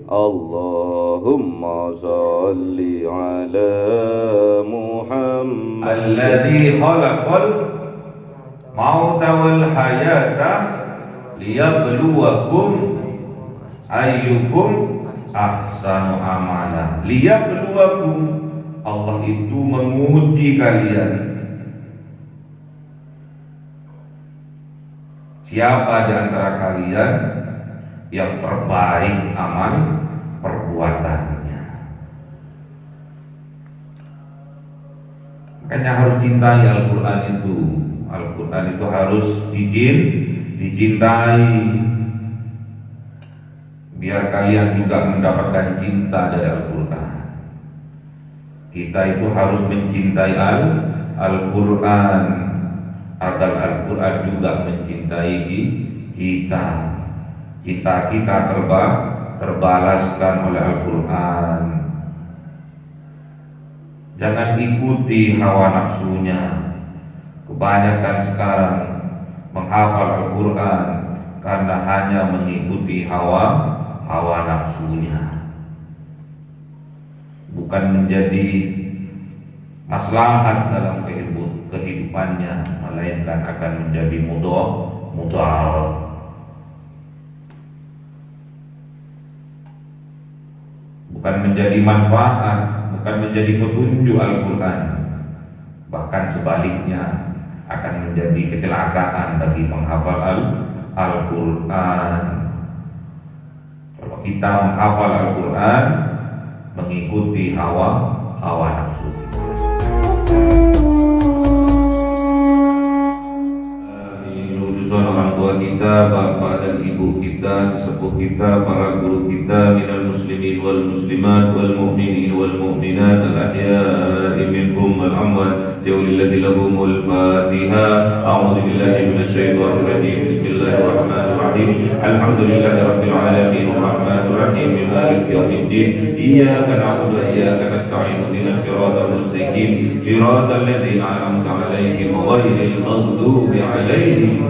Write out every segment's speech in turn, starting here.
Allahumma salli ala Muhammad alladzi khalaqal mauta wal hayata liyabluwakum ayyukum ahsanu amala. Liyabluwakum, Allah itu menguji kalian. Siapa di antara kalian yang terbaik amal perbuatannya? Makanya harus cintai Al-Quran itu. Al-Quran itu harus dicintai, biar kalian juga mendapatkan cinta dari Al-Quran. Kita itu harus mencintai Al-Quran agar Al-Quran juga mencintai kita. Kita terbalaskan oleh Al-Quran. Jangan ikuti hawa nafsunya. Kebanyakan sekarang menghafal Al-Quran karena hanya mengikuti hawa nafsunya, bukan menjadi maslahat dalam kehidupannya, melainkan akan menjadi mudarat. Bukan menjadi manfaat, bukan menjadi petunjuk Al-Quran, bahkan sebaliknya akan menjadi kecelakaan bagi penghafal Al-Quran. Kalau kita menghafal Al-Quran mengikuti hawa nafsu. Khususan orang tua kita, bapak dan ibu kita, sesepuh kita, para guru kita, minal muslimin wal muslimat wal mu'minin wal mu'minat al ahya'i minhum wal amwat. Lillahi lahumul Fatihah. A'udzu billahi minasyaitonir rajim. Bismillahirrahmanirrahim. Alhamdulillahi rabbil alamin arrahmanir rahim maliki yaumiddin. Iyyaka na'budu wa iyyaka nasta'in ihdinas siratal mustaqim siratal ladzina an'amta 'alaihim ghairil maghdubi 'alaihim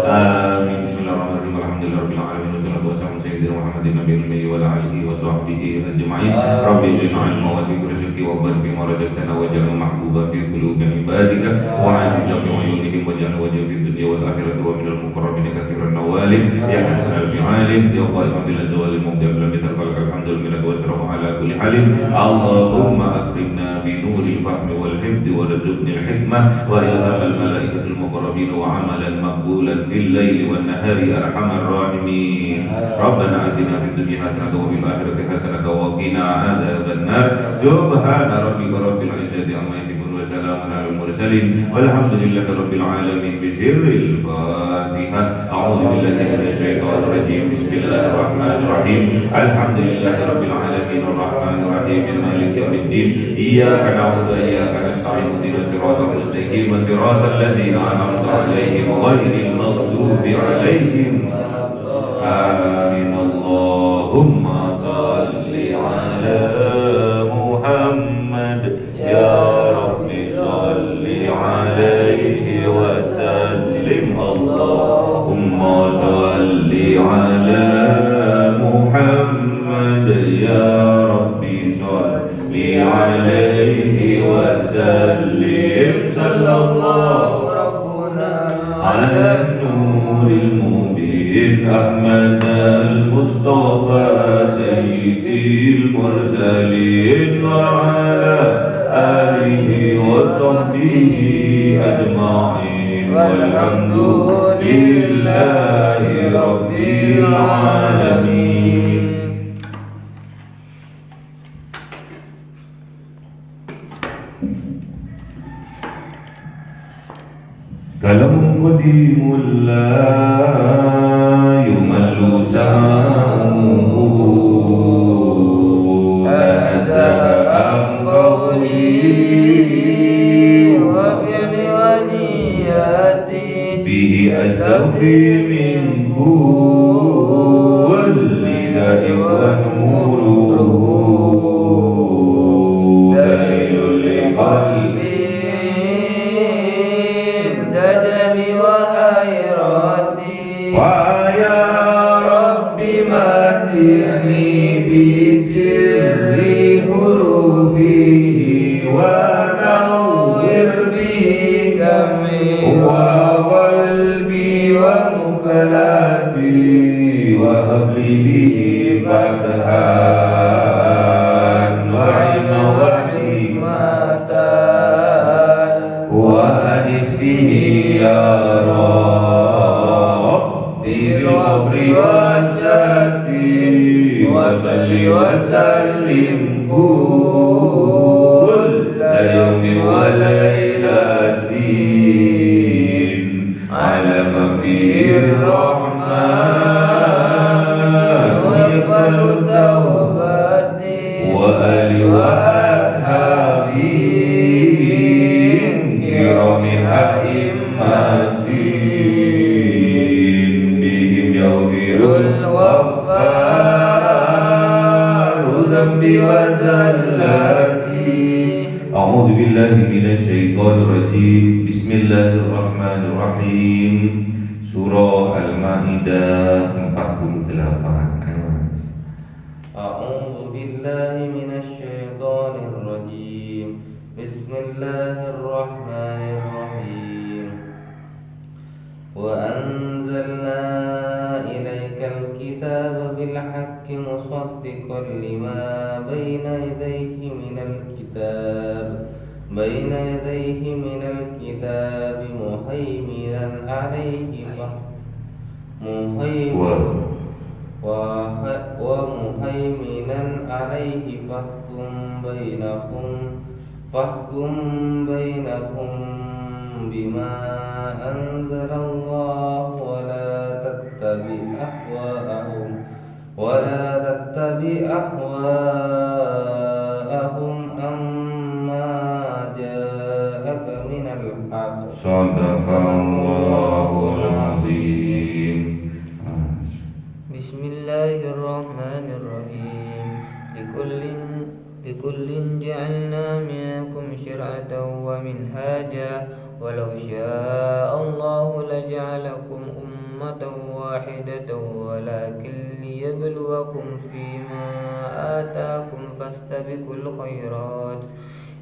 Amin. Bismillahirrahmanirrahim. Alhamdulillahirabbil alamin. Wassalatu wassalamu ala sayyidina Muhammadin nabiyil ummi wa ala alihi wa sahbihi ajma'in. Rabbi zidna 'ilma wa zid rizqi wa barik bima razaqtana waj'alna mahbuban fi qulubi ibadika wa 'azizan bi 'uyunihim waj'alna wajhan fid dunya wal akhirati wa minal muqarrabin katsiran nawalin ya hasanal bi'alim ya qaiman bil zawali mubdi'an bil mithal falakal hamdul minat wa sirahu ala kulli halin. Allahumma akrimna bi nuril fahmi wal hifdi wa rizqni al hikmah wa ilhamal malaikatil muqarrabin wa 'amalan maqbulan fil laili wan nahari arhamar rahimin. Rabbana atina fid dunya hasanatan wa fil akhirati hasanatan wa qina adzaban nar. Subhana rabbika rabbil izzati amma yasifun wa salamun alal mursalin walhamdulillahi rabbil alamin. Bi sirril Fatihah. A'udzu billahi minasy syaithanir rajim. Bismillahirrahmanirrahim. Alhamdulillahi rabbil alamin arrahmanir rahim maliki yaumiddin. Iyyaka na'budu wa iyyaka nasta'in ihdinas siratal mustaqim siratal ladzina an'amta 'alaihim ghairil maghdubi 'alaihim. Amin. Allahumma salli ala Muhammad ya Rabbi salli alaihi wa sallim. Allahumma salli ala Muhammad ya Rabbi salli alaihi wa sallim. Sallallahu rabbuna ala nuril mubin Ahmad al-Mustafa sayyidil mursalin wa ala alihi wa sahbihi ajma'in walhamdulillahi rabbil alamin. Kalam qadimul la yumallu sa'ahu tanazzaha an qawli wa fi'li wa niyati bihi astaghfi minhu wal lida'i wa nuruhu dailul liqalbi wa ya Rabbi mahdi وأذعني بسر حروفه ونور به سمعي وقلبي ومقلاتي وهب لي به فتحا وعلما وحكمة وأنس به يا رب بالقبر والساتي وصل وسلم كل يوم وليلة على مبيه الرحمن ويقبل توبتي وآل وأصحابي كرام أئمتي بهم يغفر الغفار ذنبي وزلاتي. أعوذ بالله من الشيطان الرجيم. بسم الله الرحمن الرحيم. Surah Al-Maidah 48. أعوذ بالله من الشيطان الرجيم. بسم الله الرحمن الرحيم. وأنزلنا إليك الكتاب بالحق مصدقا لما بين يديه من الكتاب مهيمنا عليه فاحكم بينهم بما أنزل الله ولا تتبع أهواءهم أما جاءك من الحق. صدق الله العظيم. بسم الله الرحمن الرحيم. لكل جعلنا منكم شرعة ومنهاجا ولو شاء الله لجعلكم أمة واحدة ولكن ليبلوكم فيما آتاكم فاستبقوا الخيرات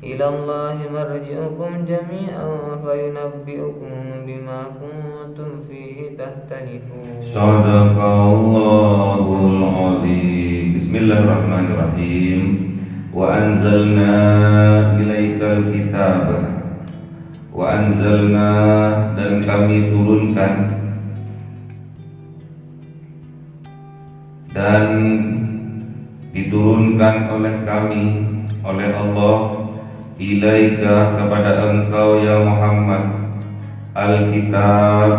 إلى الله مرجعكم جميعا فينبئكم بما كنتم فيه تختلفون. صدق الله العظيم. بسم الله الرحمن الرحيم. وأنزلنا إليك الكتاب. وأنزلنا dan kami turunkan dan diturunkan oleh kami oleh Allah ilaika kepada engkau ya Muhammad al-kitab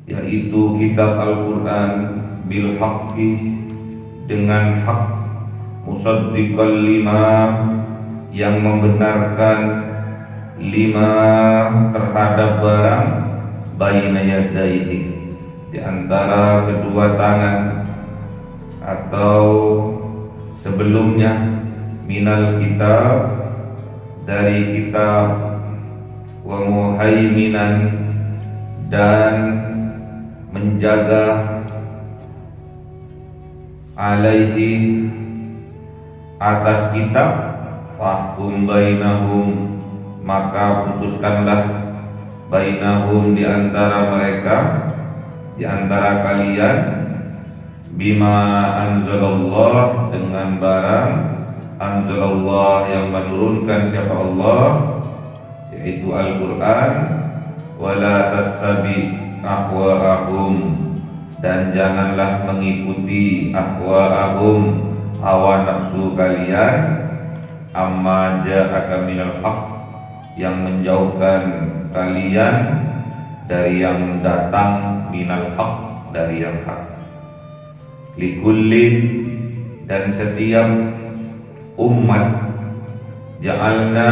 yaitu kitab Al-Quran bil haqqi dengan hak musaddiqal lima yang membenarkan lima terhadap barang baina yadaihi di antara kedua tangan atau sebelumnya minal kitab dari kitab wa muhaiminan dan menjaga alaihi atas kitab fahkum bainahum maka putuskanlah bainahum di antara mereka di antara kalian bima anzalallah dengan barang anzalallah yang menurunkan siapa Allah yaitu Al-Quran wala tattabi ahwa'ahum dan janganlah mengikuti ahwa'ahum hawa nafsu kalian amma ja'aka minal haq yang menjauhkan kalian dari yang datang minal haq dari yang hak. Likullin dan setiap umat ja'alna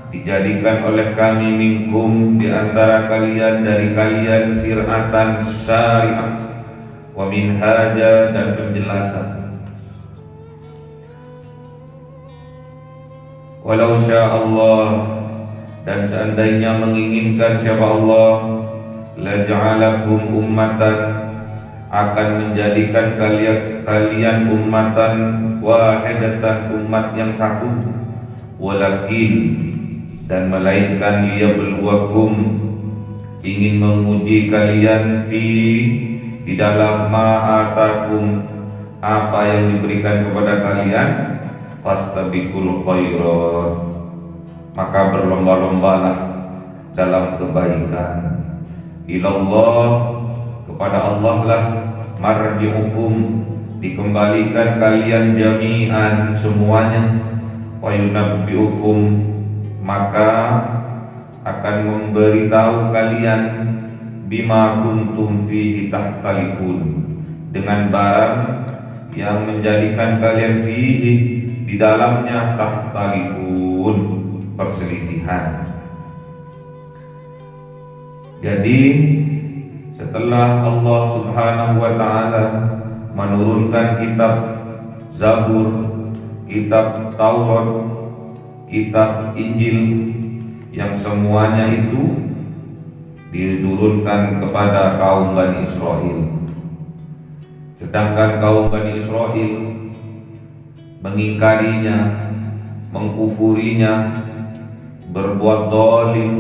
dijadikan oleh kami minkum di antara kalian dari kalian sir'atan syari'ah wa minhaja dan penjelasan. Walau sya'allah dan seandainya menginginkan siapa Allah la ja'alakum ummatan akan menjadikan kalian ummatan wahidatan, umat yang satu, walakin, dan melainkan liyabluwakum, ingin menguji kalian di dalam ma'atakum, apa yang diberikan kepada kalian, fastabiqul khairat, maka berlomba-lombalah dalam kebaikan. Ilallah, kepada Allah lah marji'ukum, dikembalikan kalian jami'an, semuanya. Wa yunabbi'ukum, maka akan memberitahu kalian bima kuntum fihi tahtalifun, dengan barang yang menjadikan kalian fihi, di dalamnya, tahtalifun, perselisihan. Jadi setelah Allah Subhanahu wa ta'ala menurunkan kitab Zabur, kitab Taurat, kitab Injil, yang semuanya itu diturunkan kepada kaum Bani Israel, sedangkan kaum Bani Israel mengingkarinya, mengkufurinya, berbuat zalim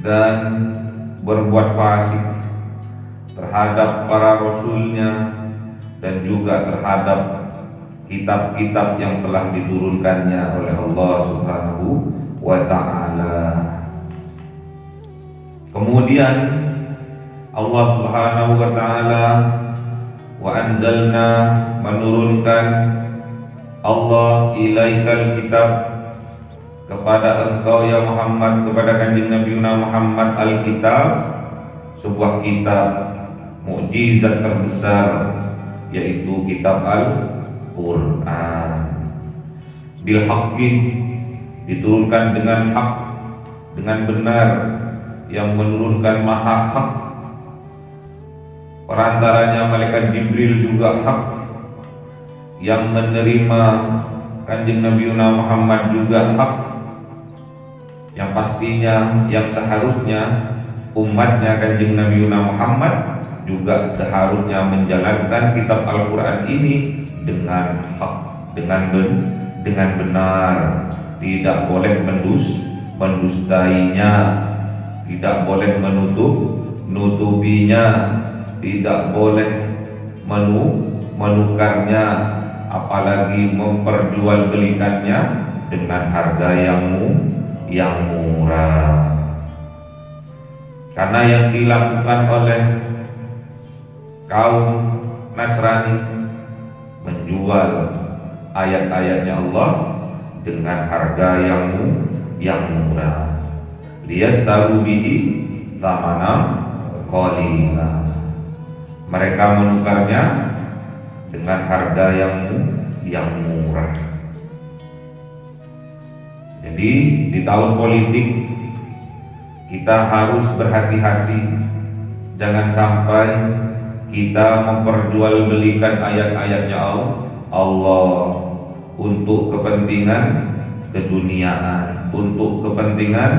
dan berbuat fasik terhadap para rasulnya dan juga terhadap kitab-kitab yang telah diturunkannya oleh Allah Subhanahu wa ta'ala. Kemudian Allah Subhanahu wa ta'ala wa anzalna, menurunkan Allah ilaikal kitab, kepada engkau ya Muhammad, kepada kanjeng Nabi Muhammad, al-kitab, sebuah kitab mukjizat terbesar, yaitu kitab Al-Quran. Bil haqqi, diturunkan dengan hak, dengan benar, yang menurunkan maha hak. Perantaranya malaikat Jibril juga hak, yang menerima kanjeng Nabi Muhammad juga hak, yang pastinya, yang seharusnya umatnya kanjeng Nabi Muhammad juga seharusnya menjalankan kitab Al-Quran ini dengan hak, dengan benar, tidak boleh mendustainya, tidak boleh menutupinya, tidak boleh menukarnya, apalagi memperjualbelikannya dengan harga yang murah. Karena yang dilakukan oleh kaum Nasrani, menjual ayat-ayatnya Allah dengan harga yang murah, liyastaru bihi tsamanan qalila, mereka menukarnya dengan harga yang murah. Jadi di tahun politik kita harus berhati-hati, jangan sampai kita memperjualbelikan ayat-ayatnya Allah untuk kepentingan keduniaan, untuk kepentingan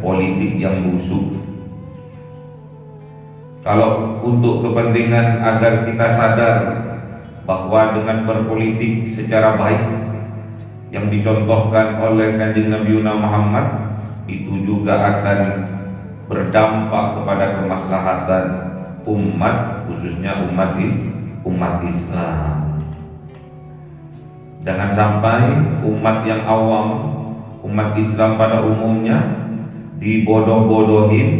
politik yang busuk. Kalau untuk kepentingan agar kita sadar bahwa dengan berpolitik secara baik yang dicontohkan oleh kanjeng Nabi Muhammad, itu juga akan berdampak kepada kemaslahatan umat, khususnya umat Islam. Jangan sampai umat yang awam, umat Islam pada umumnya dibodoh-bodohin,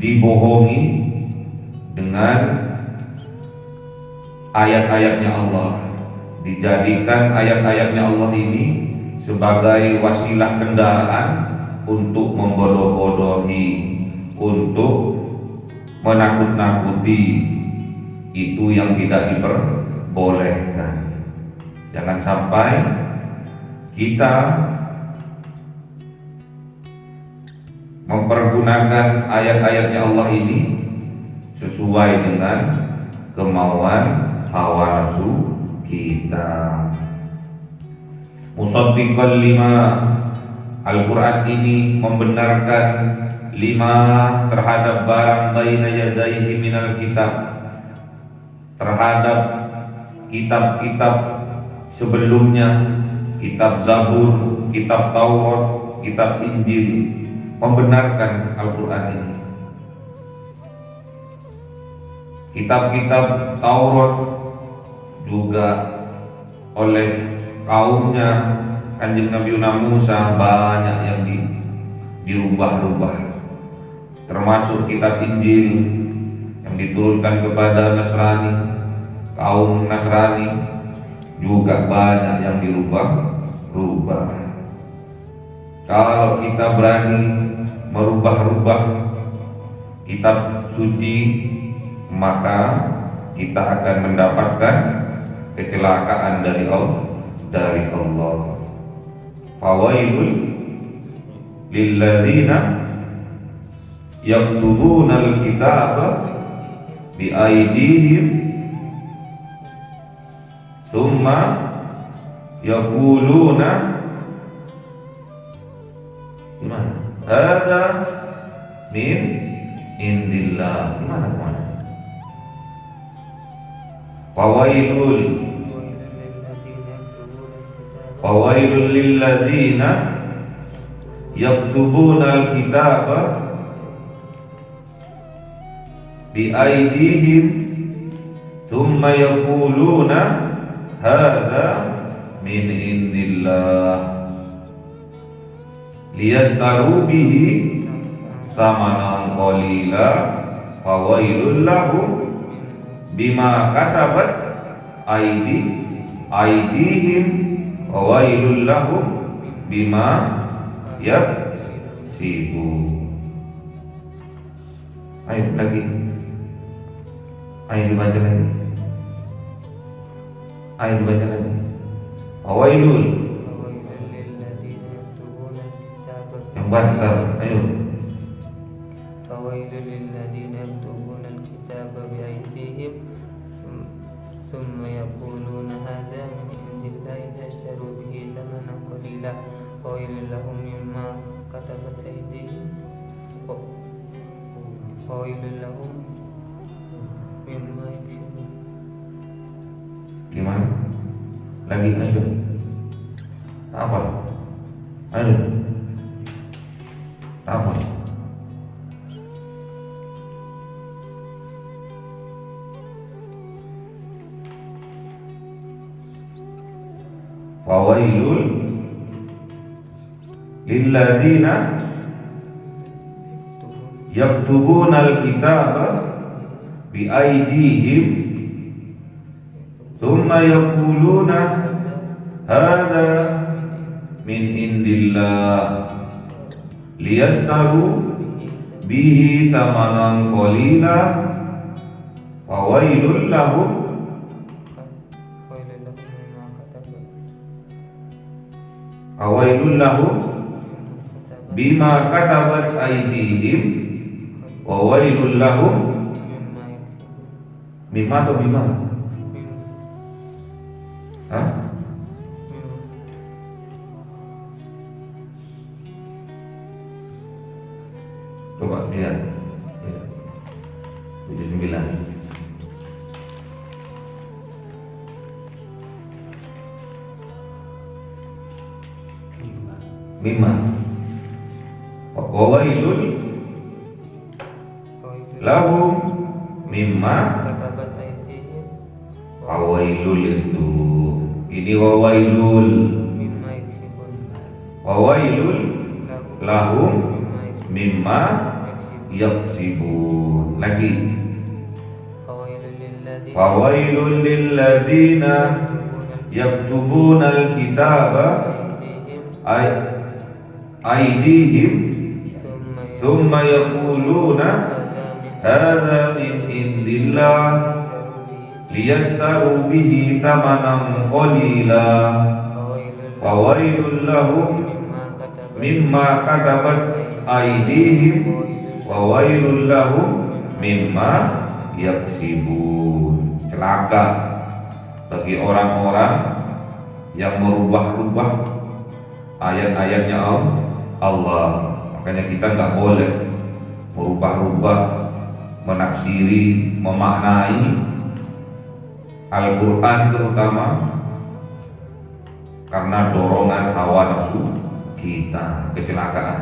dibohongi dengan ayat-ayatnya Allah, dijadikan ayat-ayatnya Allah ini sebagai wasilah kendaraan untuk membodoh-bodohi, untuk menakut-nakuti. Itu yang tidak diperbolehkan. Jangan sampai kita mempergunakan ayat-ayatnya Allah ini sesuai dengan kemauan hawa nafsu kita. Musaddiqan lima, Al-Quran ini membenarkan lima terhadap barang baina yadaihi minal kitab, terhadap kitab-kitab sebelumnya, kitab Zabur, kitab Taurat, kitab Injil, membenarkan Al-Quran ini. Kitab-kitab Taurat juga oleh kaumnya Kanjeng Nabi Musa banyak yang dirubah-rubah, termasuk kitab Injil yang diturunkan kepada Nasrani, kaum Nasrani juga banyak yang dirubah-rubah. Kalau kita berani merubah-rubah kitab suci, maka kita akan mendapatkan kecelakaan dari Allah. Fawailul lilladzina yaktubuna al-kitaba bi aydihim thumma yaquluna gimana? Hadza min indillah. Gimana? Fawailul lilladzina yaktubuna al-kitaba bi aydihim thumma yaquluna hadza min indillah liyastaru bihi samanan qalila fawailul lahum bima kasabat aydihim fawailul lahum bima yaksibun. Ayo lagi, ayo dibaca lagi, fawailul yang bantar, ayo. Fawailul lilladzina yaktubuna al-kitaba bi aydihim thumma yaquluna hadza min indillahi liyashtaru bihi thamanan qalila fawailul lahum mimma katabat aydihim fawailul lahum mimma yaksibun. Gimana? Lagi ayo. Apa? Ayo. Apa? Fawailul lilladzina yaktubuna al-kitaba bi aydihim thumma yaquluna hadza min indillah liyastaru bihi thamanan qalila fawailul lahum fawailul lahum bima katabat aydihim wa wailul lahum mimma atau bima? Hah? Coba lihat. 79. Mimma wawailul lahum mimma katabat aydihim wawailul itu ini wawailul mimma yaksibun wawailul lahum mimma yaksibun. yaksibun. Lagi Fawailul fawailul lilladzina yaktubuna al-kitaba aydihim thumma yaquluna hadza min indillah liyastaru bihi thamanan qalila fawailul lahum mimma katabat aydihim fawailul lahum mimma yaksibun. Celaka bagi orang-orang yang merubah-rubah ayat-ayatnya Allah. Makanya kita nggak boleh merubah-rubah, menafsiri, memaknai Al-Quran terutama karena dorongan hawa nafsu kita, kecelakaan.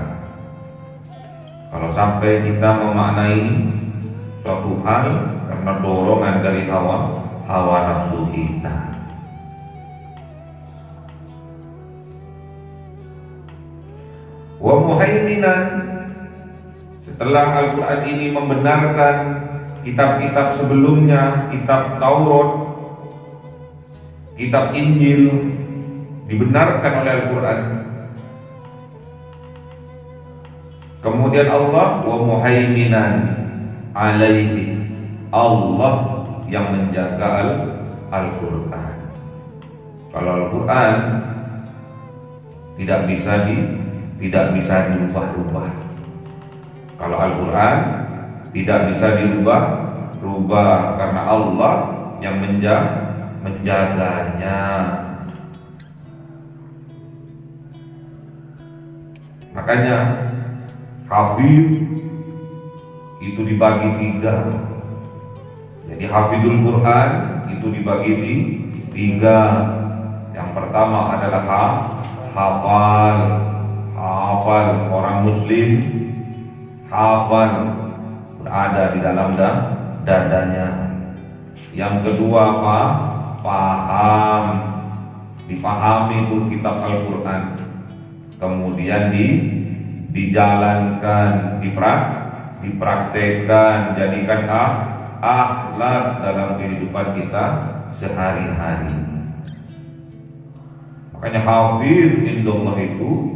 Kalau sampai kita memaknai suatu hal karena dorongan dari hawa nafsu kita. Wa muhaiminan, setelah Al-Quran ini membenarkan kitab-kitab sebelumnya, kitab Taurat, kitab Injil dibenarkan oleh Al-Quran. Kemudian Allah wa muhaiminan alaihi, Allah yang menjaga Al-Quran. Kalau Al-Quran tidak bisa dirubah-rubah. Kalau Al-Quran tidak bisa dirubah karena Allah yang menjaganya. Makanya hafiz itu dibagi 3. Jadi hafizul Quran itu dibagi 3. Yang pertama adalah hafal orang muslim, hafal berada di dalam dadanya. Yang kedua paham, dipahami itu kitab Al-Quran, kemudian dijalankan, dipraktekkan, jadikan akhlak dalam kehidupan kita sehari-hari. Makanya hafiz indallah itu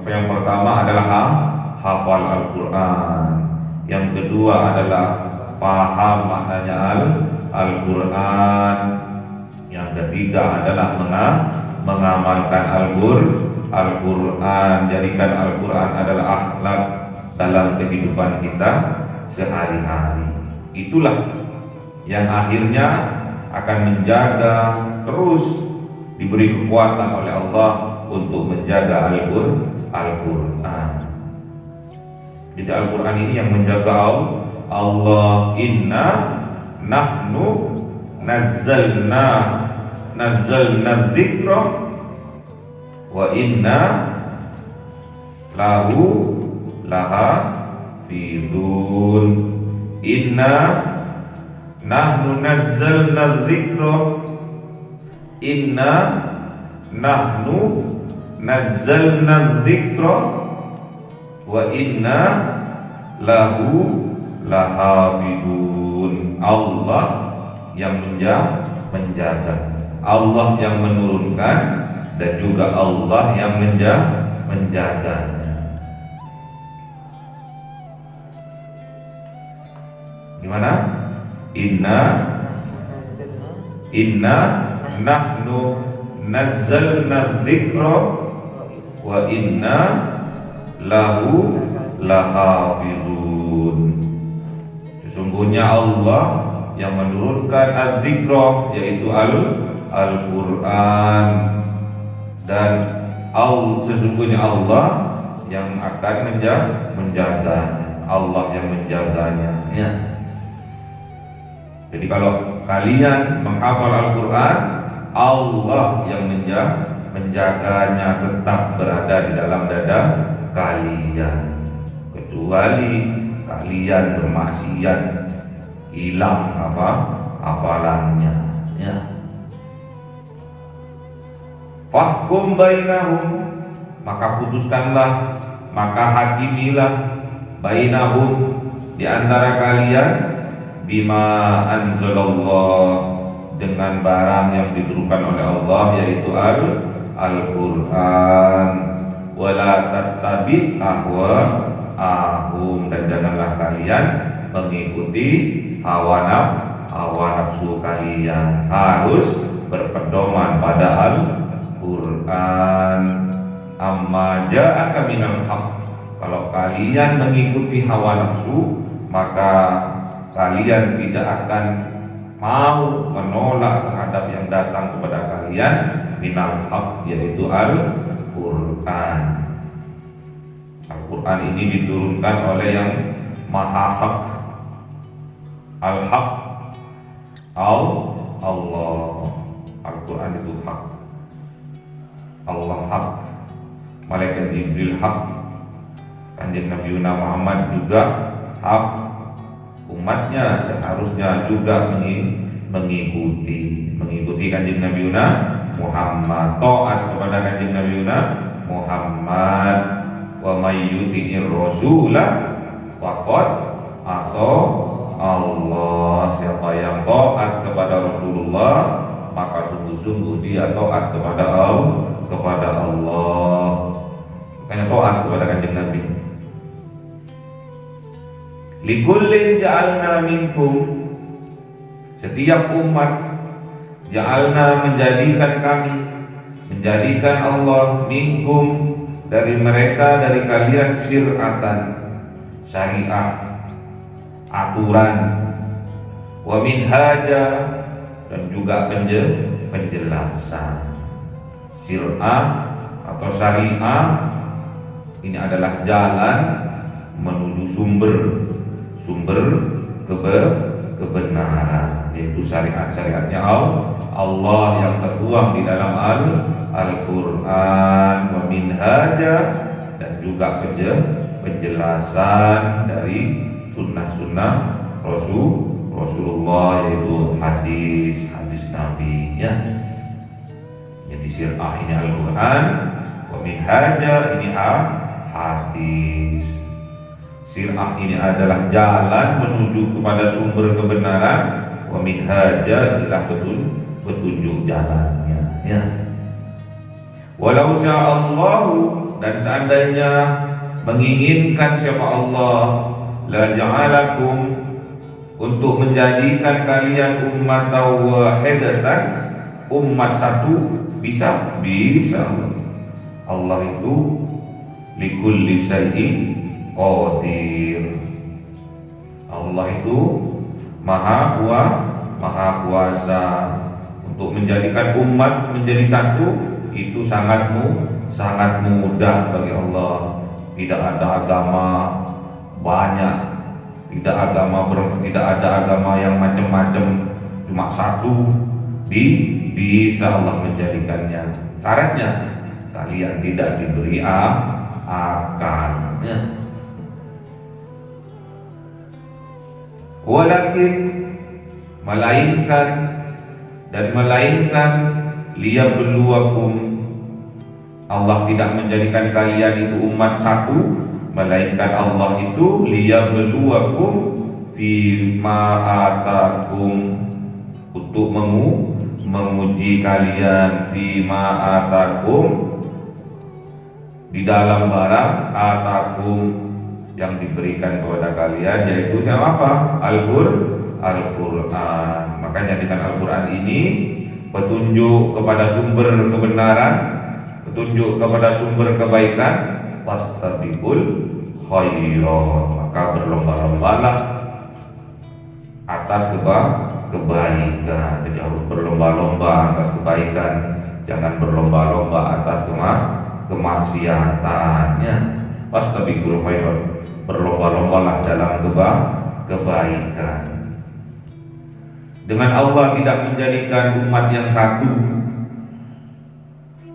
yang pertama adalah hafal Al-Quran, yang kedua adalah paham maknanya Al-Quran, yang ketiga adalah mengamalkan Al-Quran, jadikan Al-Quran adalah akhlak dalam kehidupan kita sehari-hari. Itulah yang akhirnya akan menjaga, terus diberi kekuatan oleh Allah untuk menjaga Al-Quran. Jadi Al-Quran ini yang menjaga Allah. Inna nahnu nazzalna dzikra wa inna lahu lahafizun. Inna nahnu nazzalna dzikra, inna nahnu nazzalna dzikra wa inna lahu lahafizun. Allah yang menjaga, Allah yang menurunkan, dan juga Allah yang menjaganya. Gimana? Inna nahnu nazzalna dzikra wa inna lahu lahafizun. Sesungguhnya Allah yang menurunkan az-dzikra, yaitu Al-Quran, dan sesungguhnya Allah yang akan menjaga, Allah yang menjaganya. Ya. Jadi kalau kalian menghafal Al-Quran, Allah yang menjaganya tetap berada di dalam dada kalian. Kecuali kalian bermaksiat, hilang hafalannya. Ya. Fahkum bainahum, maka putuskanlah, maka hakimilah, bainahum, di antara kalian, bima anzalallah, dengan barang yang diturunkan oleh Allah, yaitu Al-Quran. Wala tattabi ahwaahum, dan janganlah kalian mengikuti hawa nafsu kalian, harus berpedoman pada Al-Quran. Amma ja'aka minal haq, kalau kalian mengikuti hawa nafsu, maka kalian tidak akan mau menolak terhadap yang datang kepada kalian minal haq, yaitu Al-Quran. Al-Quran ini diturunkan oleh yang Maha Hak. Al-Haq Allah. Al-Quran itu hak. Allah hak. Malaikat Jibril hak. Kanjeng Nabi Muhammad juga hak. Umatnya seharusnya juga mengikuti Kanjeng Nabi Muhammad, taat kepada Kanjeng Nabi Muhammad. Wa may yuti'ir rasulah faqad atau Allah. Siapa yang taat kepada Rasulullah, maka sungguh-sungguh dia taat kepada Allah. Makanya taat kepada Kanjeng Nabi. Likullin ja'alna minkum, setiap umat ja'alna menjadikan kami, menjadikan Allah minkum dari mereka, dari kalian syir'atan, syariat, aturan, wa minhaja, dan juga penjelasan. Syir'ah atau syariah ini adalah jalan menuju sumber kebenaran, yaitu syariat-syariatnya Allah yang tertuang di dalam Al-Quran, wa minhaja, dan juga penjelasan dari sunnah-sunnah Rasulullah, yaitu hadis Nabi ya. Jadi syir'ah ini Al-Quran, wa minhaja ini hadis. Syir'ah ini adalah jalan menuju kepada sumber kebenaran, wa minhaja adalah petunjuk jalannya ya. Walau sya'allahu, dan seandainya menginginkan siapa Allah, la ja'alakum, untuk menjadikan kalian ummatan wahidatan, umat satu, bisa. Allah itu likulli syai'in qadir. Allah itu maha kuasa untuk menjadikan umat menjadi satu. Itu sangat mudah bagi Allah. Tidak ada agama banyak, tidak ada agama yang macam-macam, cuma satu. Bisa Allah menjadikannya. Syaratnya kalian tidak diberi akal. Walakin, melainkan liyabluwakum, Allah tidak menjadikan kalian itu umat satu, melainkan Allah itu liyabluwakum fima atakum, untuk menguji kalian, fima atakum, di dalam barang atakum yang diberikan kepada kalian, yaitu apa? Al-Quran. Makanya dengan Al-Quran ini petunjuk kepada sumber kebenaran, petunjuk kepada sumber kebaikan. Fastabiqul khairat, maka berlomba-lombalah atas kebaikan. Jadi harus berlomba-lomba atas kebaikan, jangan berlomba-lomba atas kemaksiatannya. Fastabiqul khairat, berlomba-lombalah dalam kebaikan. Dengan Allah tidak menjadikan umat yang satu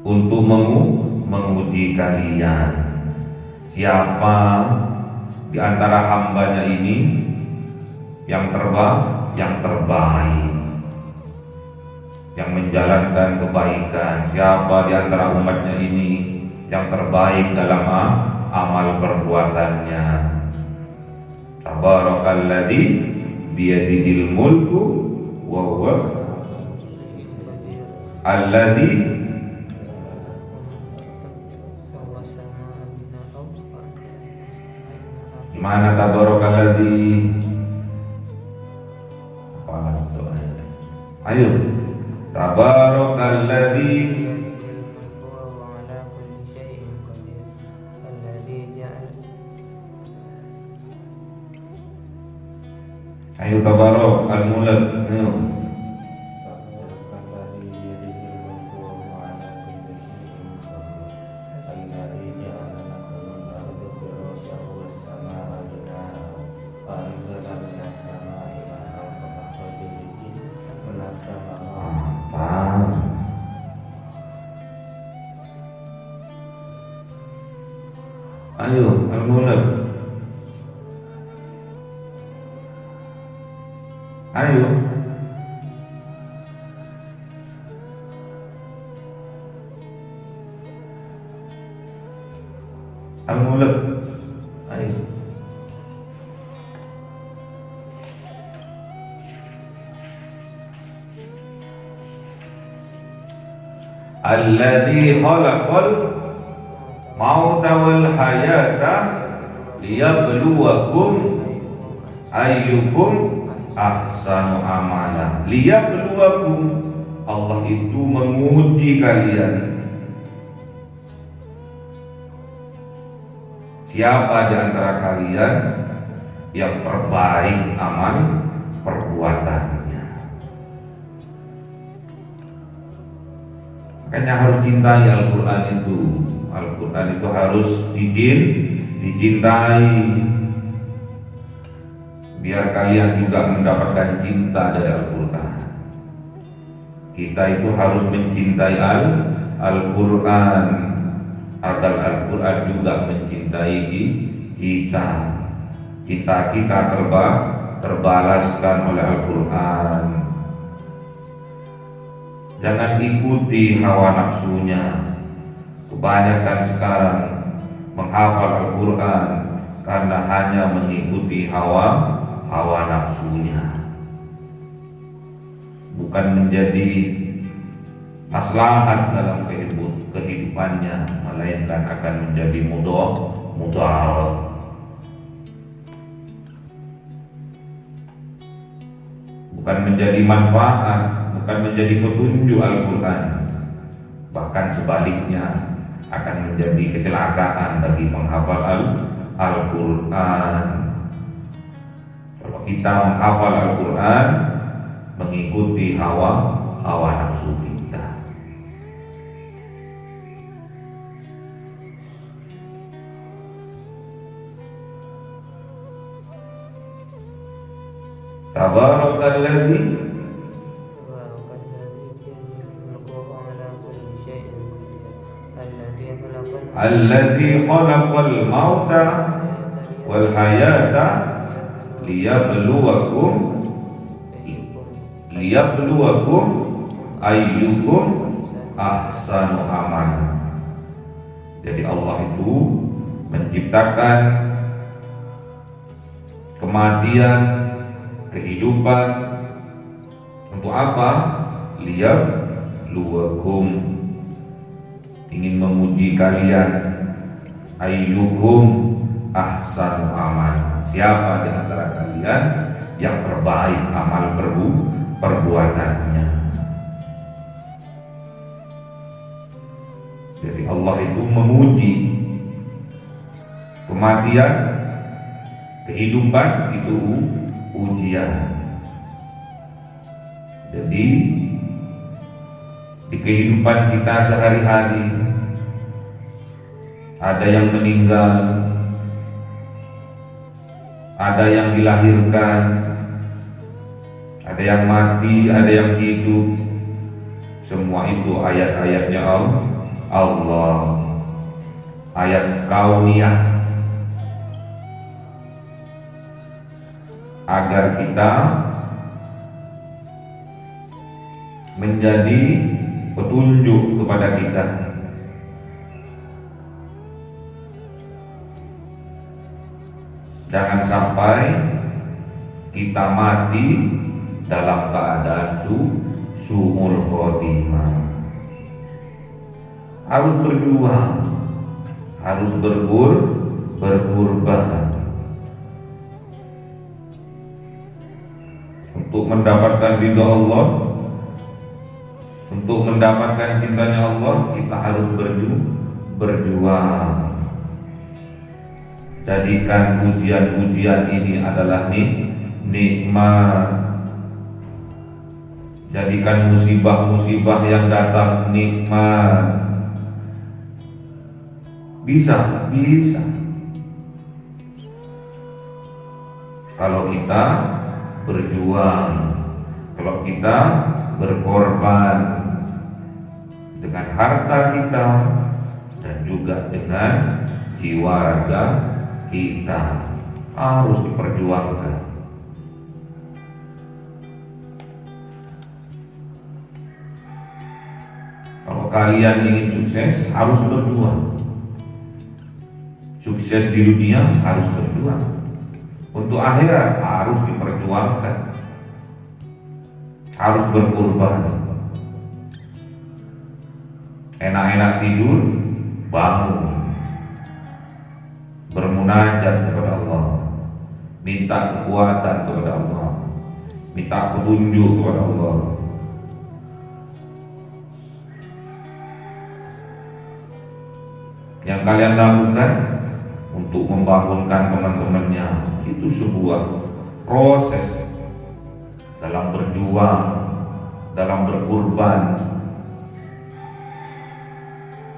untuk menguji kalian. Siapa di antara hambanya ini yang terbaik, yang menjalankan kebaikan? Siapa di antara umatnya ini yang terbaik dalam amal perbuatannya? Tabarakalladzi biyadihil mulku wa huwa alladzi. Mana tabarakalladzi? Ayo, tabarakalladzi ayo tabarok al-mulk. Ayo. Ayo, al-mulab. Ayo. Al-mulab. Ayo. Alladzi khalaqal mauta wal hayata liyabluwakum ayyukum ahsanu amala. Liyabluwakum, Allah itu menguji kalian. Siapa di antara kalian yang terbaik amal perbuatannya. Makanya harus cintai Al-Quran itu. Al-Quran itu harus dicintai, biar kalian juga mendapatkan cinta dari Al-Quran. Kita itu harus mencintai Al-Quran agar Al-Quran juga mencintai kita. Kita terbalaskan oleh Al-Quran. Jangan ikuti hawa nafsunya. Kebanyakan sekarang menghafal Al-Quran karena hanya mengikuti hawa nafsunya, bukan menjadi maslahat dalam kehidupannya, melainkan akan menjadi mudarat. Bukan menjadi manfaat, bukan menjadi petunjuk Al-Quran, bahkan sebaliknya akan menjadi kecelakaan bagi penghafal Al-Quran. Kalau kita menghafal Al-Quran mengikuti hawa nafsu kita. Tabarakalladzi alladzi khalaqal mauta wal hayata liyabluwakum ayyukum ahsanu amala. Jadi Allah itu menciptakan kematian, kehidupan untuk apa? Liyabluwakum, ingin menguji kalian. Ayyukum ahsanu amal, siapa di antara kalian yang terbaik amal perbuatannya. Jadi Allah itu menguji. Kematian, kehidupan itu ujian. Jadi di kehidupan kita sehari-hari ada yang meninggal, ada yang dilahirkan, ada yang mati, ada yang hidup. Semua itu ayat-ayatnya Allah, ayat kauniyah, agar kita menjadi petunjuk kepada kita. Jangan sampai kita mati dalam keadaan su'ul khotimah. Harus berjuang, harus berkorban untuk mendapatkan ridha Allah, untuk mendapatkan cintanya Allah. Kita harus berjuang. Jadikan ujian-ujian ini adalah nikmat. Jadikan musibah-musibah yang datang nikmat. Bisa kalau kita berjuang, kalau kita berkorban dengan harta kita dan juga dengan jiwa raga kita harus diperjuangkan. Kalau kalian ingin sukses, harus berjuang. Sukses di dunia harus berjuang. Untuk akhirat harus diperjuangkan. Harus berkorban. Enak-enak tidur, bangun, bermunajat kepada Allah, minta kekuatan kepada Allah, minta petunjuk kepada Allah. Yang kalian lakukan untuk membangunkan teman-temannya itu sebuah proses dalam berjuang, dalam berkorban.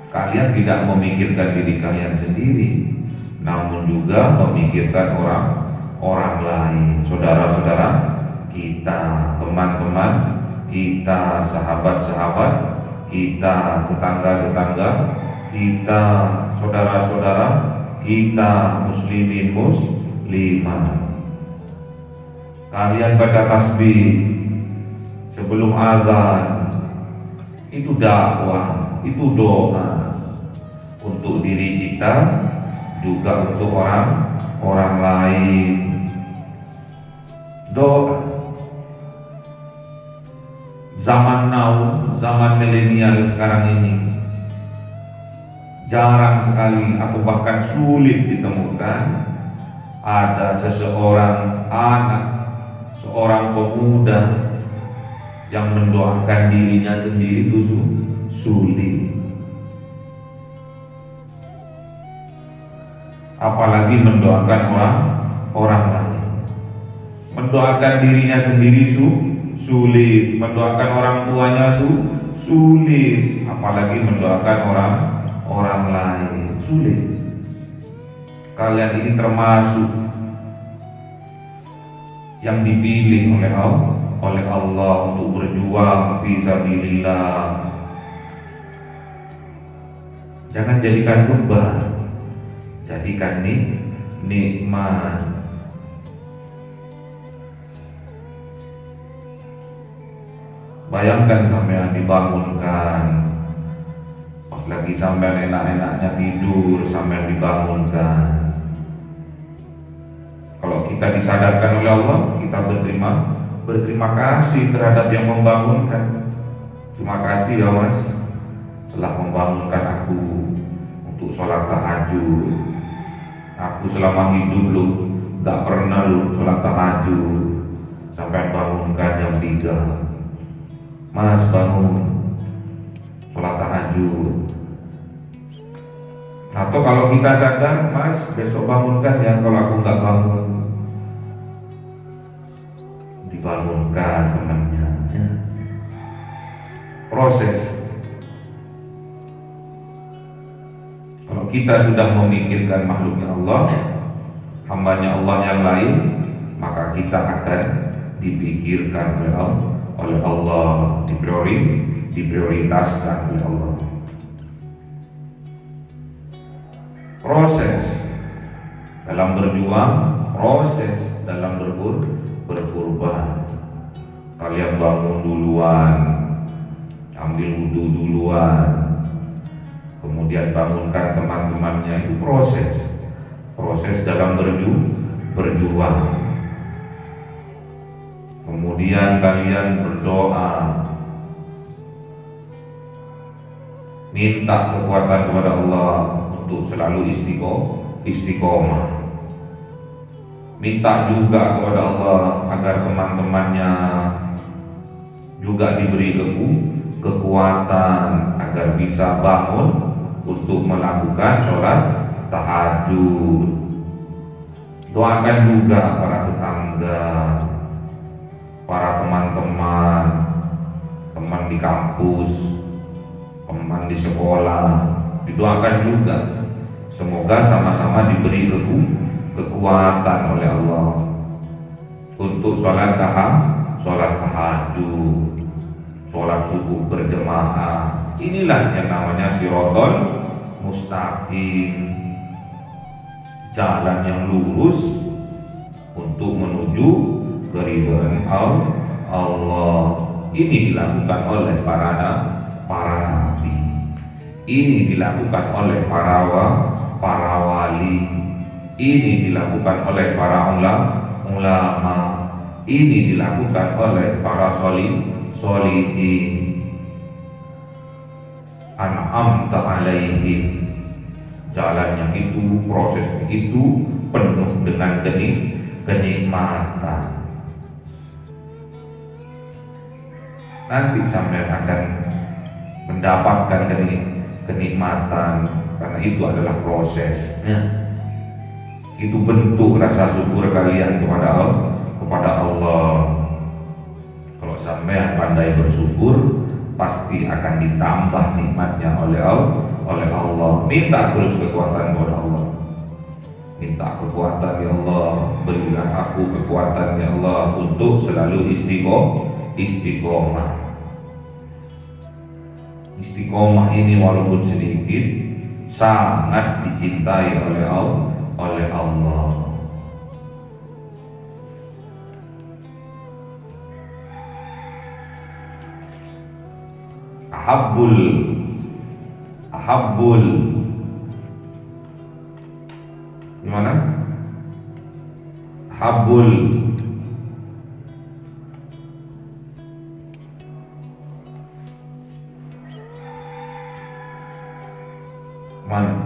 Kalian tidak memikirkan diri kalian sendiri, namun juga memikirkan orang lain, saudara-saudara kita, teman-teman kita, sahabat-sahabat kita, tetangga-tetangga kita, saudara-saudara kita, muslimin muslimat. Kalian baca tasbih sebelum azan, itu dakwah, itu doa untuk diri kita, juga untuk orang lain. Doa. Zaman now, zaman milenial sekarang ini, jarang sekali, aku bahkan sulit ditemukan ada seseorang anak, seorang pemuda yang mendoakan dirinya sendiri itu sulit. Apalagi mendoakan orang lain. Mendoakan dirinya sendiri sulit, mendoakan orang tuanya sulit, apalagi mendoakan orang lain sulit. Kalian ini termasuk yang dipilih oleh Allah untuk berjuang fi sabilillah. Jangan jadikan beban, jadikan nikmat. Bayangkan sampean dibangunkan, pas lagi sampean enak-enaknya tidur, sampean dibangunkan. Kalau kita disadarkan oleh Allah, kita berterima kasih terhadap yang membangunkan. Terima kasih ya Mas, telah membangunkan aku untuk sholat tahajud. Aku selama hidup lu gak pernah lu sholat tahajud, sampai bangunkan jam 3. Mas bangun sholat tahajud. Atau kalau kita sadar, Mas besok bangunkan ya, kalau aku gak bangun. Dibangunkan temannya ya. Proses. Kalau kita sudah memikirkan makhluknya Allah, hambanya Allah yang lain, maka kita akan dipikirkan oleh Allah, diprioritaskan oleh Allah. Proses dalam berjuang, proses dalam berkorban. Kalian bangun duluan, ambil wudhu duluan, kemudian bangunkan teman-temannya, itu proses dalam berjuang. Kemudian kalian berdoa, minta kekuatan kepada Allah untuk selalu istiqomah. Minta juga kepada Allah agar teman-temannya juga diberi kekuatan agar bisa bangun untuk melakukan sholat tahajud. Doakan juga para tetangga, para teman-teman, teman di kampus, teman di sekolah, didoakan juga. Semoga sama-sama diberi kekuatan oleh Allah untuk sholat tahajud, sholat subuh berjamaah. Inilah yang namanya siratal mustaqim. jalan yang lurus untuk menuju keridhaan Allah. Ini dilakukan oleh para nabi. Ini dilakukan oleh para wali. Ini dilakukan oleh para ulama. Ini dilakukan oleh para solihin. An'amta alaihim. Jalannya itu, prosesnya itu penuh dengan kenikmatan. Nanti sampai akan mendapatkan kenikmatan, karena itu adalah prosesnya. Itu bentuk rasa syukur kalian kepada Allah. Kalau sampai pandai bersyukur, pasti akan ditambah nikmatnya oleh Allah. Minta terus kekuatan kepada Allah. Minta kekuatan, ya Allah, berilah aku kekuatan, ya Allah, untuk selalu istiqomah. Istiqomah ini walaupun sedikit sangat dicintai oleh Allah. Ahabbul gimana? Ahabbul mana?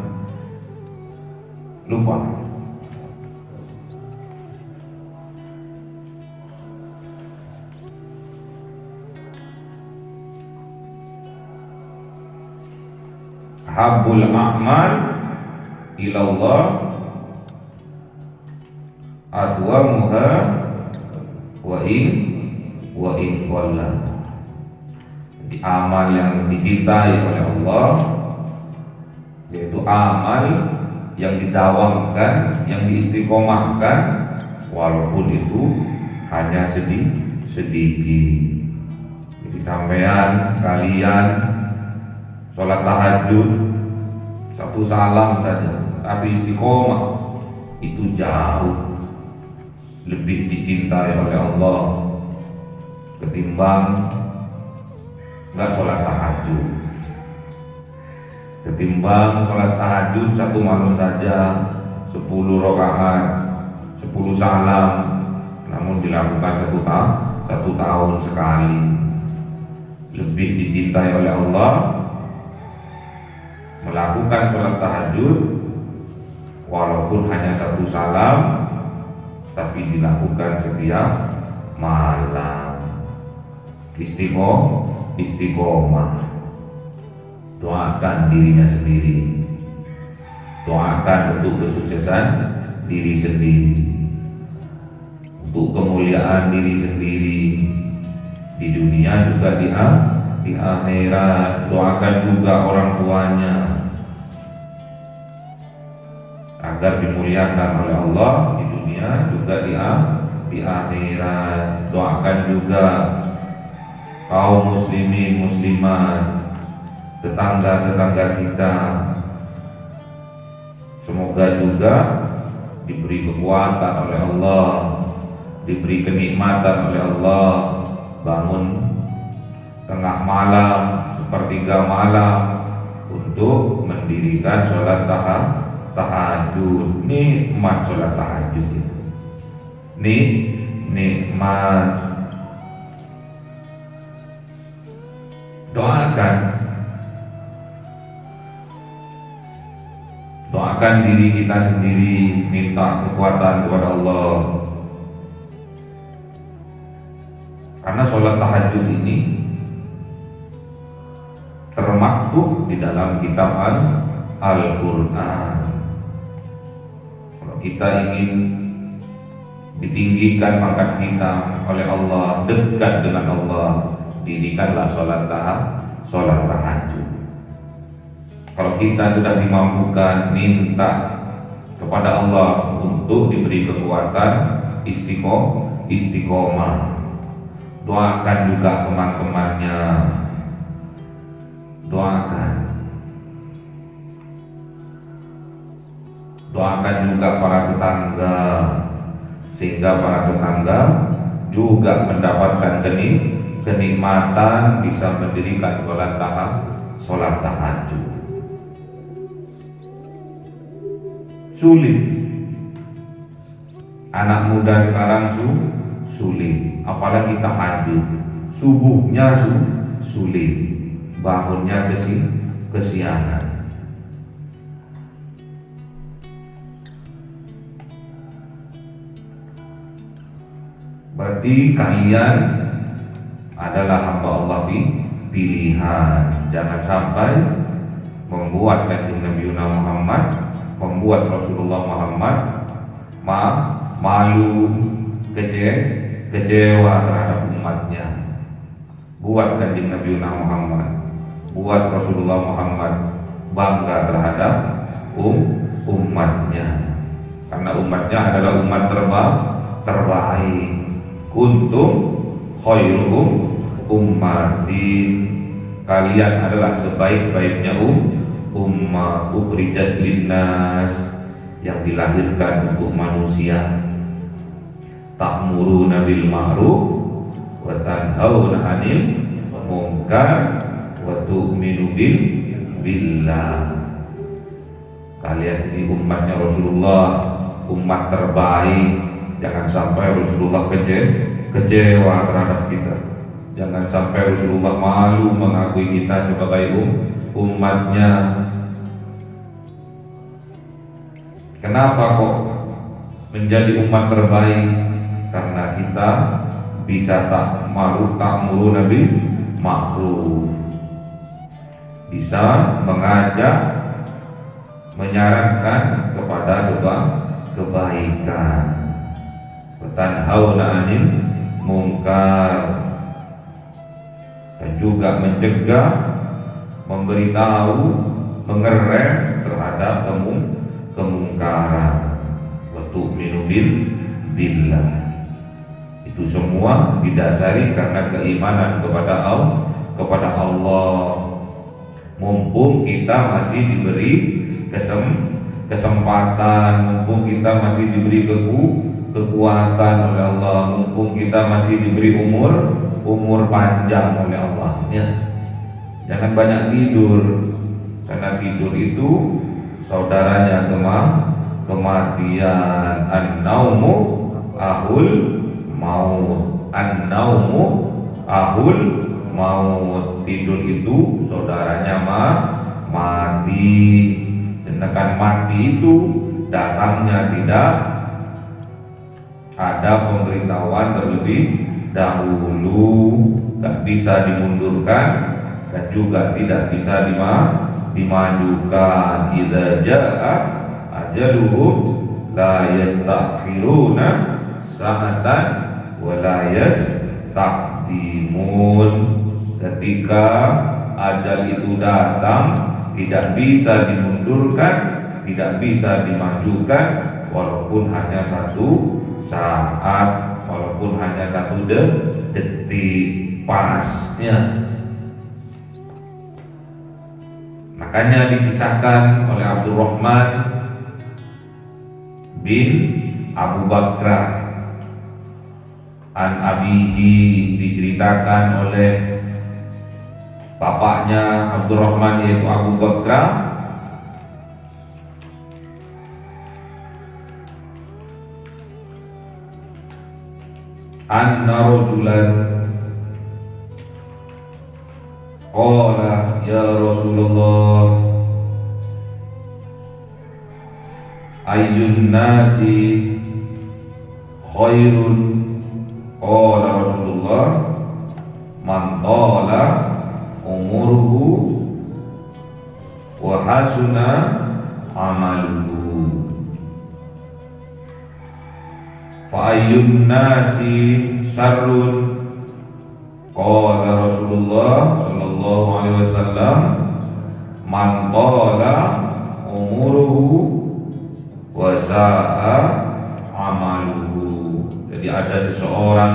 Lupa. Habbul a'mal ilallah adwamuha wa in qalla. Jadi amal yang dicintai oleh Allah, yaitu amal yang didawamkan, yang diistiqomahkan, walaupun itu hanya sedikit. Jadi sampean kalian sholat tahajud satu salam saja, tapi istiqomah, itu jauh lebih dicintai oleh Allah ketimbang nggak sholat tahajud. Ketimbang sholat tahajud satu malam saja 10 rakaat 10 salam, namun dilakukan satu tahun sekali. Lebih dicintai oleh Allah melakukan sholat tahajud walaupun hanya satu salam, tapi dilakukan setiap malam. Istiqomah. Doakan dirinya sendiri, doakan untuk kesuksesan diri sendiri, untuk kemuliaan diri sendiri di dunia juga di akhirat. Doakan juga orang tuanya agar dimuliakan oleh Allah di dunia juga di akhirat. Doakan juga kaum muslimin muslimat, tetangga-tetangga kita, semoga juga diberi kekuatan oleh Allah, diberi kenikmatan oleh Allah, bangun tengah malam, sepertiga malam untuk mendirikan sholat tahajud. Nikmat sholat tahajud itu, nikmat. Doakan diri kita sendiri, minta kekuatan kepada Allah. Karena sholat tahajud ini termaktub di dalam kitab Al-Quran. Kalau kita ingin ditinggikan pangkat kita oleh Allah, dekat dengan Allah, dirikanlah sholat tahajud. Kalau kita sudah dimampukan, minta kepada Allah untuk diberi kekuatan istiqomah. Doakan juga teman-temannya, Doakan juga para tetangga, sehingga para tetangga juga mendapatkan kenikmatan bisa mendirikan sholat tahajud. Sulit. Anak muda sekarang sulit, apalagi tahajud. Subuhnya sulit, bangunnya kesiangan. Berarti kalian adalah hamba Allah pilihan. Jangan sampai membuat Kanjeng Nabi Muhammad, membuat Rasulullah Muhammad malu, kecewa terhadap umatnya. Buat Kanjeng Nabi Muhammad, buat Rasulullah Muhammad bangga terhadap umatnya, karena umatnya adalah umat terbaik. Kuntum khairum ummatin, kalian adalah sebaik-baiknya ummah ukhrijat linnas, yang dilahirkan untuk manusia. Ta'muruna bil ma'ruf wa tanhauna 'anil munkar wa tu'minu billah. Kalian ini umatnya Rasulullah, umat terbaik. Jangan sampai Rasulullah kecewa terhadap kita. Jangan sampai Rasulullah malu mengakui kita sebagai umatnya. Kenapa kok menjadi umat terbaik? Karena kita bisa ta'muru nabil ma'ruf, bisa mengajak, menyarankan kepada kebaikan, tanhauna 'anil munkar, dan juga mencegah, memberitahu, mengerem terhadap kemungkaran. Wa tu'minu billah. Itu semua didasari karena keimanan kepada Allah. Mumpung kita masih diberi kesempatan, mumpung kita masih diberi kekuatan oleh Allah, mumpung kita masih diberi umur panjang oleh Allah, ya. Jangan banyak tidur, karena tidur itu saudaranya kematian. An-naumu ahul maut, an-naumu ahul maut. Tidur itu saudaranya mati. Sedangkan mati itu datangnya tidak ada pemberitahuan terlebih dahulu, tak bisa dimundurkan dan juga tidak bisa dimajukan. Idza jaa ajaluhum la yastakhiruna sa'atan wa la yastaqdimun. Ketika ajal itu datang, tidak bisa dimundurkan, tidak bisa dimajukan, walaupun hanya satu saat, walaupun hanya satu detik pasnya. Makanya dikisahkan oleh Abdurrahman bin Abu Bakrah an abihi, diceritakan oleh bapaknya Abdurrahman yaitu Abu Bakrah, anna rajulan qala ya Rasulullah ayyun nasi khairun. Qala Rasulullah man tala umuruhu wa hasuna amaluhu. Fa ayyun nasi syarrun. Qala Rasulullah sallallahu alaihi wasallam man tala umuruhu wa sa'a amaluhu. Jadi ada seseorang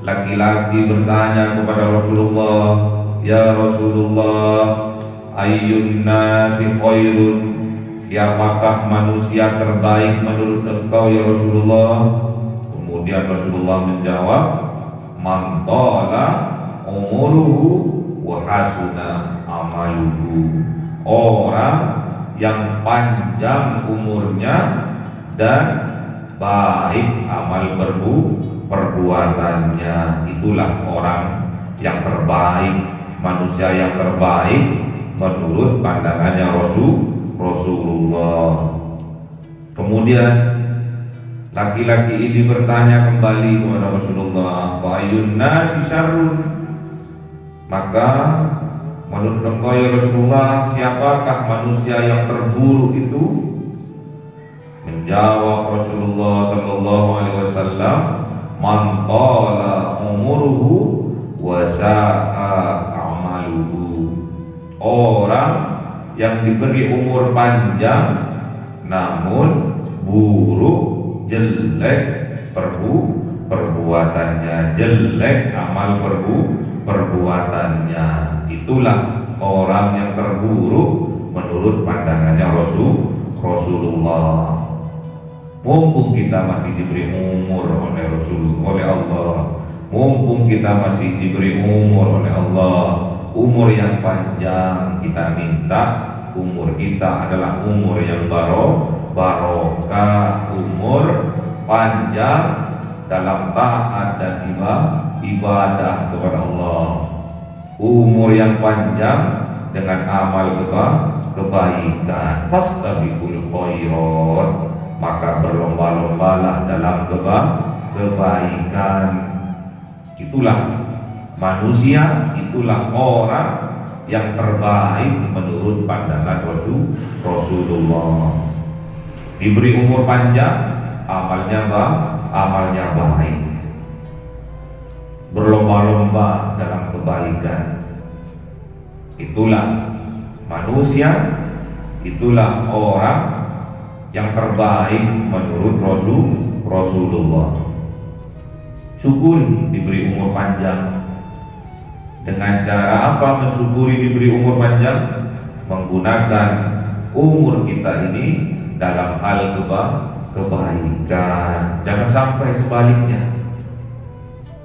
laki-laki bertanya kepada Rasulullah, ya Rasulullah, ayyun nasi khairun, siapakah manusia terbaik menurut engkau ya Rasulullah? Kemudian Rasulullah menjawab, man tala umuruhu wa hasuna amaluhu. Orang yang panjang umurnya dan baik amal perbuatannya, itulah orang yang terbaik, manusia yang terbaik menurut pandangannya Rasulullah. Kemudian laki-laki ini bertanya kembali kepada Rasulullah, fa ayyun nasi syarrun? Maka menurut engkau ya Rasulullah, siapakah manusia yang terburuk itu? Menjawab Rasulullah sallallahu alaihi wasallam, man qala umuruhu wa sa'a amaluhu. Orang yang diberi umur panjang namun buruk, jelek perbuatannya, jelek amal perbuatannya, itulah orang yang terburuk menurut pandangannya Rasulullah. Mumpung kita masih diberi umur oleh Allah, mumpung kita masih diberi umur oleh Allah, umur yang panjang, kita minta umur kita adalah umur yang barokah, umur panjang dalam taat dan ibadah kepada Allah, umur yang panjang dengan amal kebaikan. Fastabiqul khairat, maka berlomba-lombalah dalam kebaikan. Itulah manusia, itulah orang yang terbaik menurut pandangan Rasulullah. Diberi umur panjang, amalnya baik, berlomba-lomba dalam kebaikan. Itulah manusia, itulah orang yang terbaik menurut Rasulullah. Syukuri diberi umur panjang. Dengan cara apa mensyukuri diberi umur panjang? Menggunakan umur kita ini dalam hal kebaikan. Jangan sampai sebaliknya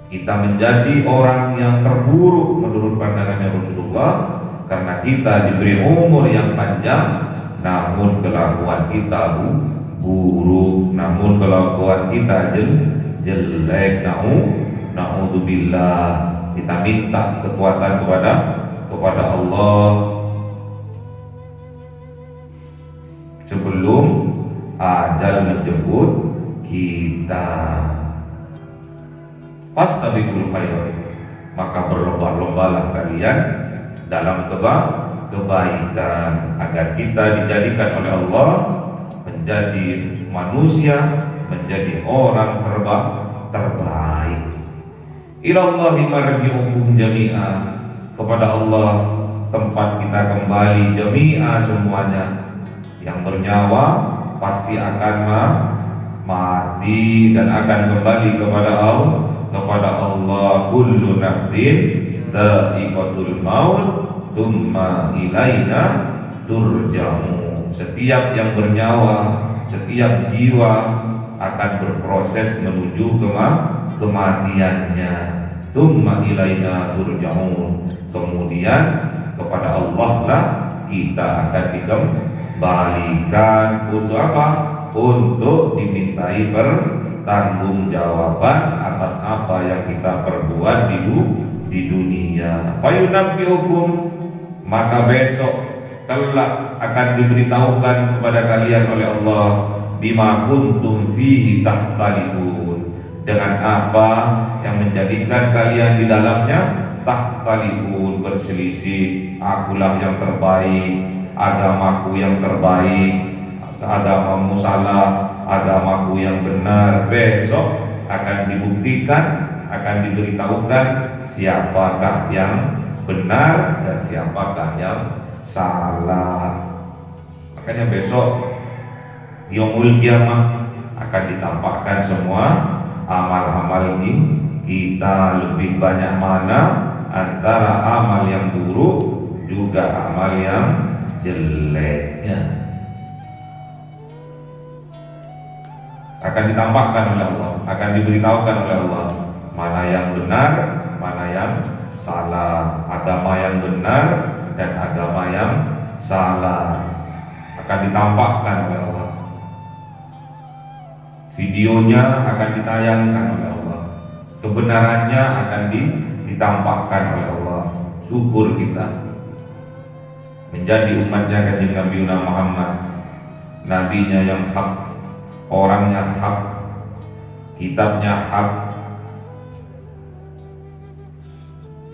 kita menjadi orang yang terburuk menurut pandangannya Rasulullah karena kita diberi umur yang panjang namun kelakuan kita buruk, namun kelakuan kita jelek. Na'udzubillah. Kita minta kekuatan kepada Allah sebelum ajal menjemput kita. Fastabiqul khairat, maka berlomba-lombalah kalian dalam kebaikan agar kita dijadikan oleh Allah menjadi manusia, menjadi orang terbaik. Ilallahi marji'ukum jami'a, kepada Allah tempat kita kembali jami'a semuanya. Yang bernyawa pasti akan mati dan akan kembali kepada Allah. Kullu nafsin dha'iqatul maut tsumma ilaina turja'un. Setiap yang bernyawa, setiap jiwa akan berproses menuju kematiannya. Tsumma ilaina turja'un. Kemudian kepada Allah lah kita akan dikembalikan. Untuk apa? Untuk dimintai pertanggungjawaban atas apa yang kita perbuat di dunia. Fayunabbi'ukum, maka besok kelak akan diberitahukan kepada kalian oleh Allah bima kuntum fihi tahtalifun, dengan apa yang menjadikan kalian di dalamnya tahtalifun, berselisih. Akulah yang terbaik, agamaku yang terbaik, agamamu salah, agamaku yang benar. Besok akan dibuktikan, akan diberitahukan siapakah yang benar dan siapakah yang salah. Makanya besok yaumul kiamah akan ditampakkan semua amal-amal kita, lebih banyak mana antara amal yang buruk juga amal yang jeleknya. akan ditampakkan oleh Allah, akan diberitahukan oleh Allah mana yang benar, mana yang salah, agama yang benar dan agama yang salah akan ditampakkan oleh Allah. Videonya akan ditayangkan oleh Allah, kebenarannya akan ditampakkan oleh Allah. Syukur kita menjadi umatnya kanjeng Nabi Muhammad, nabinya yang hak, orangnya hak, kitabnya hak,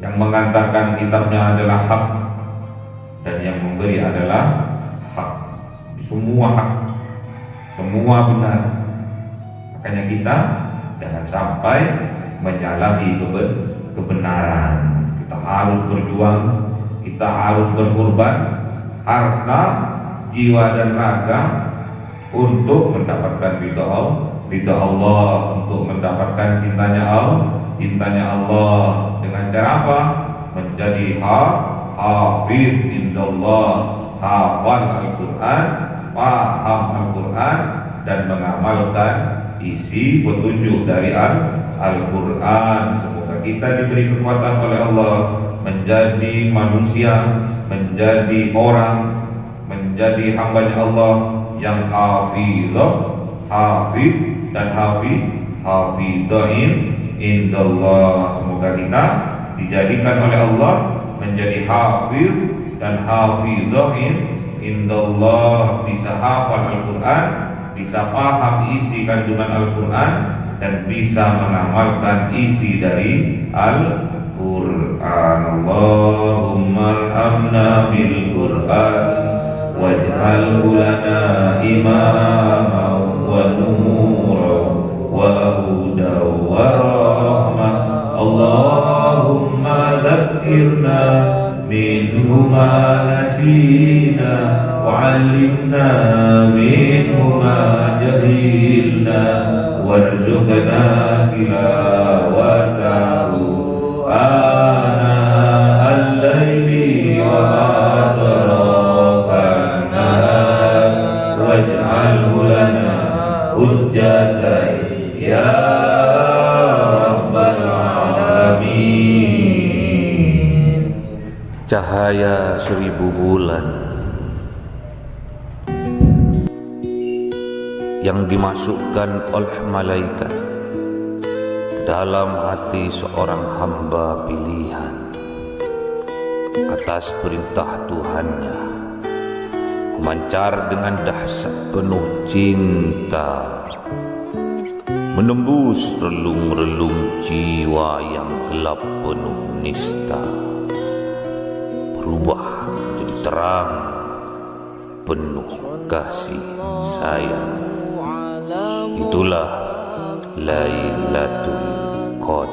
yang mengantarkan kitabnya adalah hak dan yang memberi adalah hak. Semua hak, semua benar. Makanya kita jangan sampai menyalahi kebenaran. Kita harus berjuang, kita harus berkorban harta, jiwa dan raga untuk mendapatkan ridha Allah, untuk mendapatkan cintanya Allah. Dengan cara apa? Menjadi hafiz indallah, hafal Al-Quran, paham Al-Quran dan mengamalkan isi petunjuk dari Al-Quran. Semoga kita diberi kekuatan oleh Allah menjadi manusia, menjadi orang, menjadi hamba-Nya Allah yang hafiz dan hafidain indallah. Semoga kita dijadikan oleh Allah menjadi hafiz dan hafidain indallah, bisa hafal Al-Quran, bisa paham isi kandungan Al-Quran dan bisa mengamalkan isi dari Al-Quran. Allahumma arhamna bil Quran waj'alhu lana imaman wa nuran wa hudan wa rahmah. Allahumma dzakkirna minhu ma nasina wa 'allimna minhu ma jahilna warzuqna tilawatahu ana al-laili wa atrafan nahar waj'alhu lana hujjatan ya rabbal alamin. Cahaya 1000 bulan yang dimasukkan oleh malaikat ke dalam hati seorang hamba pilihan atas perintah Tuhannya, memancar dengan dahsyat penuh cinta, menembus relung-relung jiwa yang gelap penuh nista, berubah menjadi terang penuh kasih sayang. Itulah Lailatul Qadar.